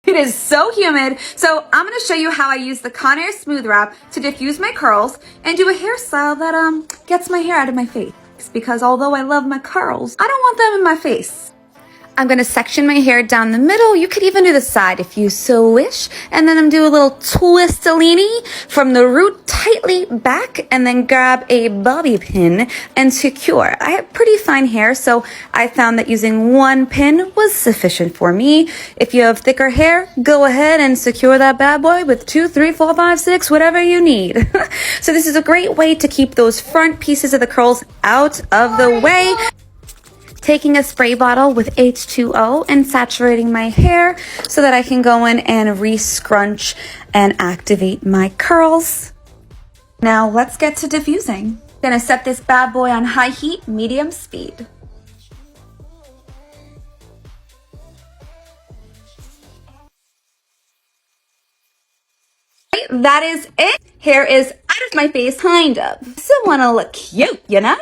It is so humid, so I'm going to show you how I use the Conair Smooth Wrap to diffuse my curls and do a hairstyle that gets my hair out of my face. Because although I love my curls, I don't want them in my face. I'm going to section my hair down the middle. You could even do the side if you so wish. And then I'm do a little twist-a-leanie from the root tightly back and then grab a bobby pin and secure. I have pretty fine hair, so I found that using one pin was sufficient for me. If you have thicker hair, go ahead and secure that bad boy with 2, 3, 4, 5, 6, whatever you need. So this is a great way to keep those front pieces of the curls out of the way. Taking a spray bottle with H2O and saturating my hair so that I can go in and re-scrunch and activate my curls. Now let's get to diffusing. Gonna set this bad boy on high heat, medium speed. That is it. Hair is out of my face, kind of. Still wanna look cute, you know?